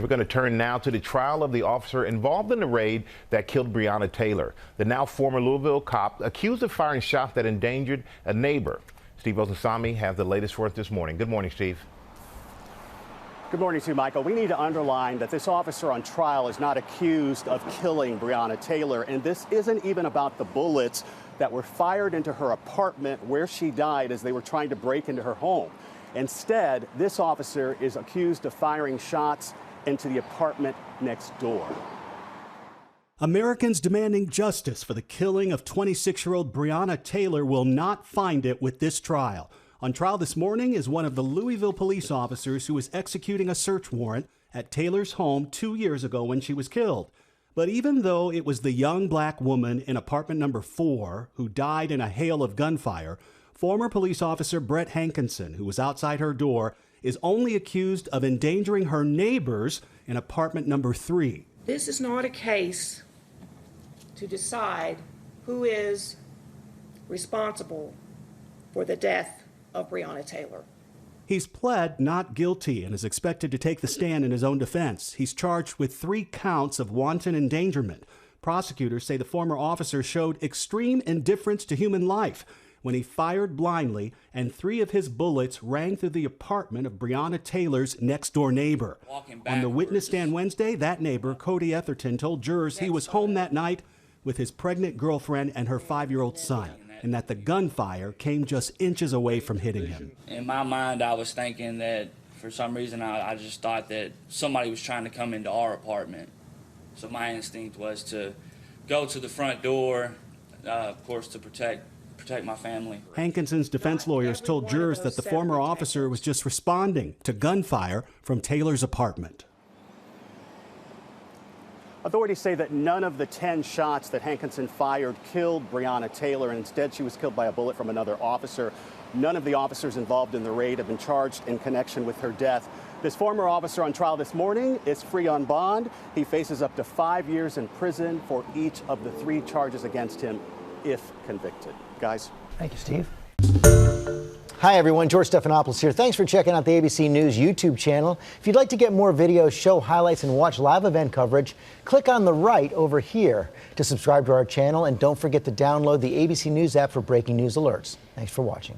We're going to turn now to the trial of the officer involved in the raid that killed Breonna Taylor, the now former Louisville cop accused of firing shots that endangered a neighbor. Steve Osasami has the latest for us this morning. Good morning, Steve. Good morning to you, Michael. We need to underline that this officer on trial is not accused of killing Breonna Taylor, and this isn't even about the bullets that were fired into her apartment where she died as they were trying to break into her home. Instead, this officer is accused of firing shots into the apartment next door. Americans demanding justice for the killing of 26-year-old Breonna Taylor will not find it with this trial. On trial this morning is one of the Louisville police officers who was executing a search warrant at Taylor's home 2 years ago when she was killed. But even though it was the young black woman in apartment number 4 who died in a hail of gunfire, former police officer Brett Hankison, who was outside her door, is only accused of endangering her neighbors in apartment number 3. This is not a case to decide who is responsible for the death of Breonna Taylor. He's pled not guilty and is expected to take the stand in his own defense. He's charged with 3 counts of wanton endangerment. Prosecutors say the former officer showed extreme indifference to human life when he fired blindly and 3 of his bullets rang through the apartment of Breonna Taylor's next-door neighbor. On the witness stand Wednesday, that neighbor, Cody Etherton, told jurors he was home that night with his pregnant girlfriend and her 5-year-old son, and that the gunfire came just inches away from hitting him. In my mind, I was thinking that for some reason I just thought that somebody was trying to come into our apartment. So my instinct was to go to the front door, of course, to protect my family. Hankison's defense lawyers told jurors that the former officer was just responding to gunfire from Taylor's apartment. Authorities say that none of the 10 shots that Hankison fired killed Breonna Taylor, and instead she was killed by a bullet from another officer. None of the officers involved in the raid have been charged in connection with her death. This former officer on trial this morning is free on bond. He faces up to 5 years in prison for each of the 3 charges against him if convicted. Guys. Thank you, Steve. Hi, everyone. George Stephanopoulos here. Thanks for checking out the ABC News YouTube channel. If you'd like to get more videos, show highlights, and watch live event coverage, click on the right over here to subscribe to our channel. And don't forget to download the ABC News app for breaking news alerts. Thanks for watching.